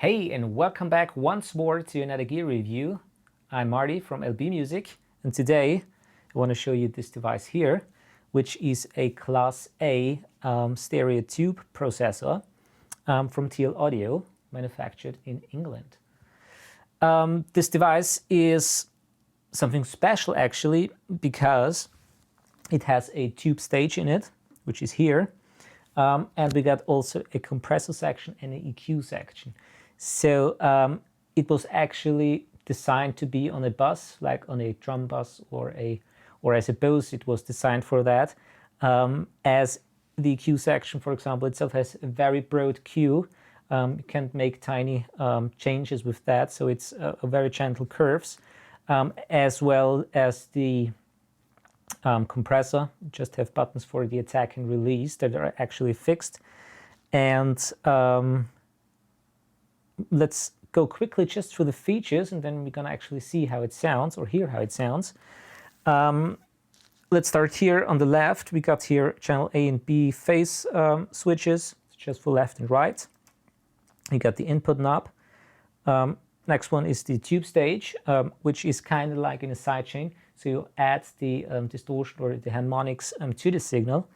Hey, and welcome back once more to another gear review. I'm Marty from LB Music, and today I want to show you this device here, which is a Class A stereo tube processor from Teal Audio, manufactured in England. This device is something special actually, because it has a tube stage in it, which is here, and we got also a compressor section and an EQ section. So it was actually designed to be on a bus, like on a drum bus, or I suppose it was designed for that. As the EQ section, for example, itself has a very broad Q. You can't make tiny changes with that, so it's a very gentle curves, as well as the compressor. Just have buttons for the attack and release that are actually fixed. And let's go quickly just through the features, and then we're gonna actually see how it sounds, or hear how it sounds. Let's start here on the left. We got here channel A and B phase switches, just for left and right. You got the input knob. Next one is the tube stage, which is kind of like in a sidechain. So you add the distortion or the harmonics to the signal.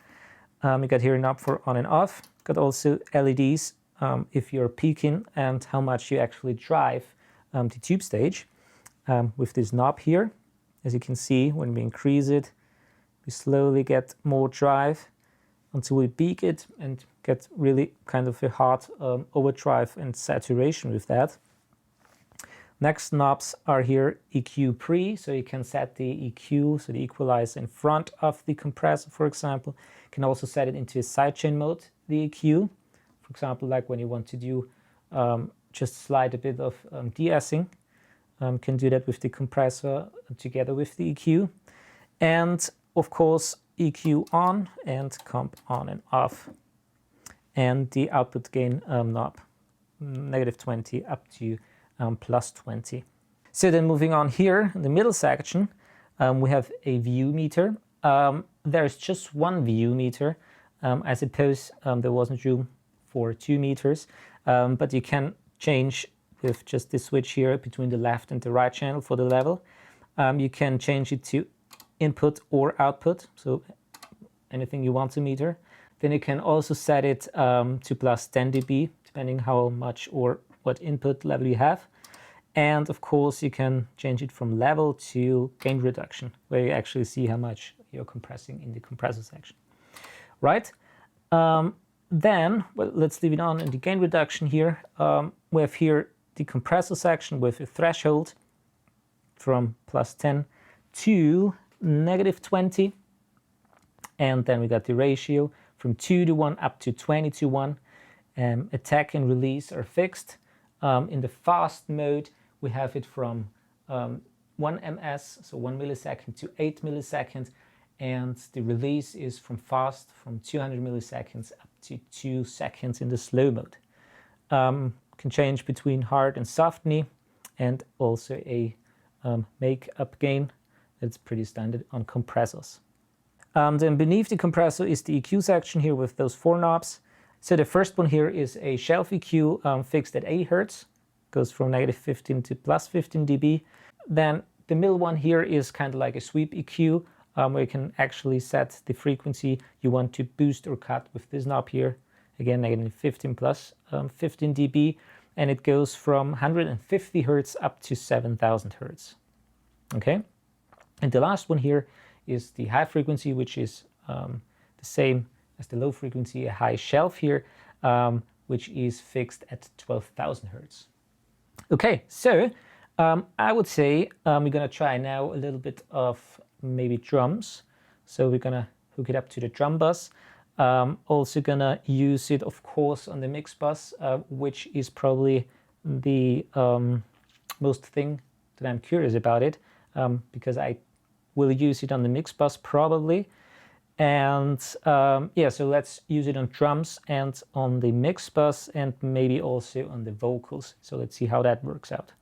You got here a knob for on and off. Got also LEDs if you're peaking and how much you actually drive the tube stage with this knob here. As you can see, when we increase it, we slowly get more drive until we peak it and get really kind of a hard overdrive and saturation with that. Next knobs are here EQ pre, so you can set the EQ, so the equalizer in front of the compressor, for example. You can also set it into a sidechain mode, the EQ. For example, like when you want to do just slide a bit of de-essing, can do that with the compressor together with the EQ. And of course, EQ on and comp on and off. And the output gain knob, -20 up to +20. So then moving on here in the middle section, we have a VU meter. There's just one VU meter. I suppose there wasn't room for 2 meters, but you can change with just this switch here between the left and the right channel for the level. You can change it to input or output, so anything you want to meter. Then you can also set it to +10 dB, depending how much or what input level you have. And of course, you can change it from level to gain reduction, where you actually see how much you're compressing in the compressor section. Right? Then, well, let's leave it on in the gain reduction here. We have here the compressor section with a threshold from +10 to -20. And then we got the ratio from 2:1 up to 20:1. Attack and release are fixed. In the fast mode, we have it from 1 ms, so 1 millisecond, to 8 milliseconds. And the release is from fast, from 200 milliseconds up to 2 seconds in the slow mode. Can change between hard and soft knee, and also a make-up gain. That's pretty standard on compressors. Then beneath the compressor is the EQ section here with those 4 knobs. So the first one here is a shelf EQ fixed at 80 Hertz, goes from -15 to +15 dB. Then the middle one here is kind of like a sweep EQ, where you can actually set the frequency you want to boost or cut with this knob here. Again, -15 +15 dB, and it goes from 150 Hertz up to 7000 Hertz. Okay, and the last one here is the high frequency, which is the same as the low frequency, a high shelf here, which is fixed at 12,000 Hertz. Okay, so I would say we're gonna try now a little bit of maybe drums. So we're gonna hook it up to the drum bus. Also gonna use it, of course, on the mix bus, which is probably the most thing that I'm curious about it, because I will use it on the mix bus probably. And yeah, so let's use it on drums and on the mix bus, and maybe also on the vocals. So let's see how that works out.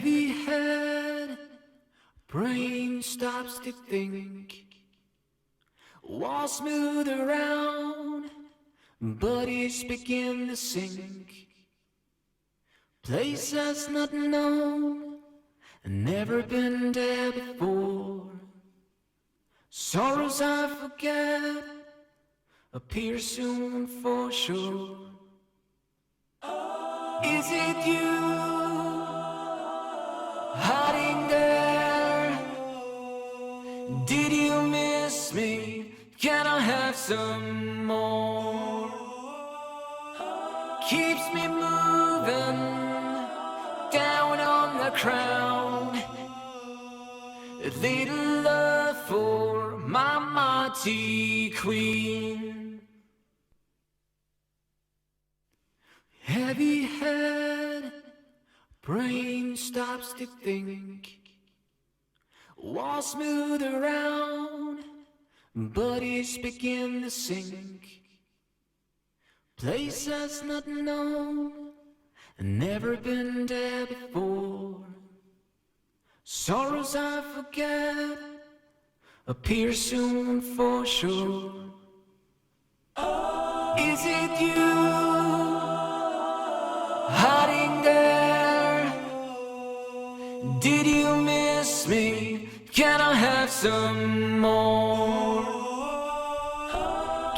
Heavy head, brain stops to think. Walls smooth around, bodies begin to sink. Places not known, never been there before. Sorrows I forget appear soon for sure. Is it you hiding there? Did you miss me? Can I have some more? Keeps me moving down on the crown. A little love for my Marty queen. Heavy head, brain stops to think. Walls smooth around, bodies begin to sink. Places not known, never been there before. Sorrows I forget appear soon for sure. Is it you hiding there? Did you miss me? Can I have some more?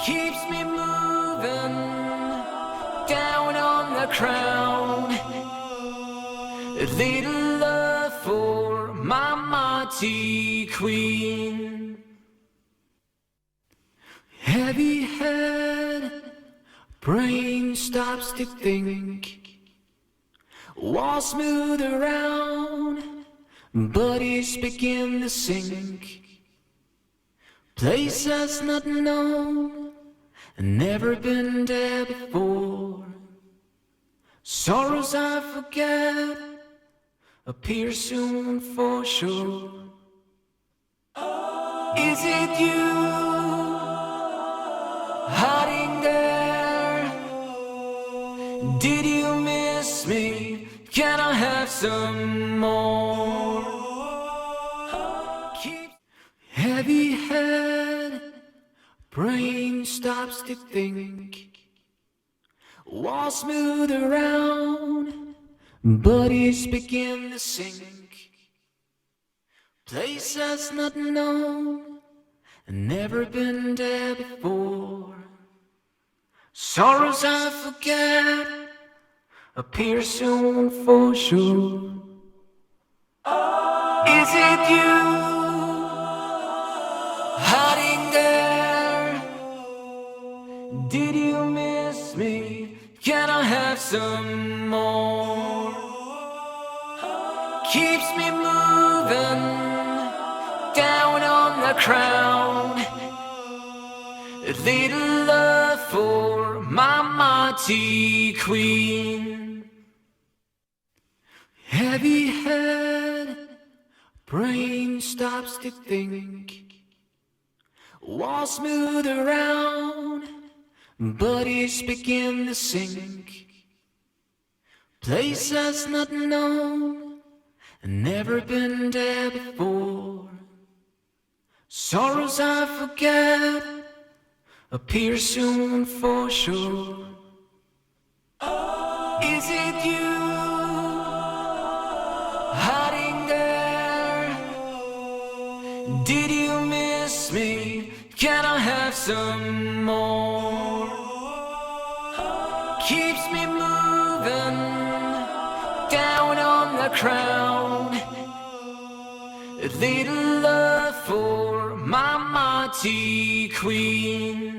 Keeps me moving down on the crown. A little love for my Marty queen. Heavy head, brain stops to think. Walls smooth around, bodies begin to sink. Places not known, never been there before. Sorrows I forget appear soon for sure. Is it you hiding there? Did you miss me? Can I have some more? Heavy head, brain stops to think. Walls smooth around, bodies begin to sink. Places not known, never been there before. Sorrows I forget appear soon for sure. Is it you hiding there? Did you miss me? Can I have some more? Keeps me moving down on the crown. A little love for my Marty queen. Heavy head, brain stops to think. Walls smooth around, bodies begin to sink. Places not known, never been there before. Sorrows I forget appear soon for sure. Is it you hiding there? Did you miss me? Can I have some more? Keeps me moving down on the crown. A little love for my Marty queen.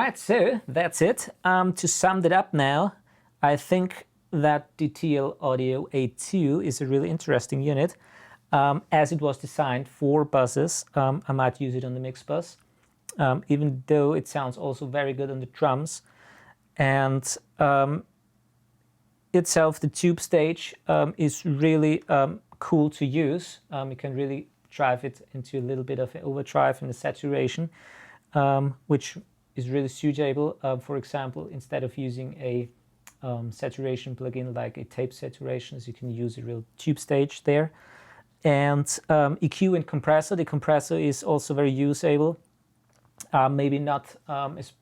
right, so that's it. To sum it up now, I think that the TL Audio A2 is a really interesting unit. As it was designed for buses, I might use it on the mix bus, even though it sounds also very good on the drums. And itself, the tube stage is really cool to use. You can really drive it into a little bit of an overdrive and a saturation, which is really suitable. For example, instead of using a saturation plugin like a tape saturation, so you can use a real tube stage there. And EQ and compressor. The compressor is also very usable. Maybe not as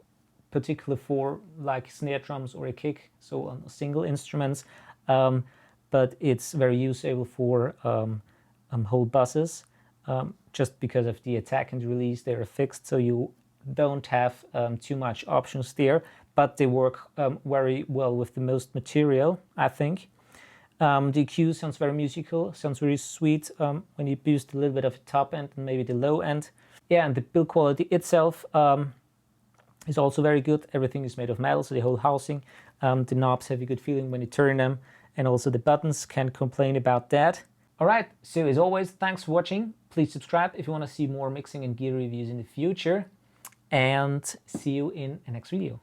particular for like snare drums or a kick, so on single instruments, but it's very usable for whole buses, just because of the attack and release. They're fixed, so you don't have too much options there, but they work very well with the most material, I think. The EQ sounds very musical, sounds very sweet when you boost a little bit of the top end and maybe the low end. Yeah, and the build quality itself is also very good. Everything is made of metal, so the whole housing. The knobs have a good feeling when you turn them, and also the buttons, can't complain about that. All right, so as always, thanks for watching. Please subscribe if you want to see more mixing and gear reviews in the future, and see you in the next video.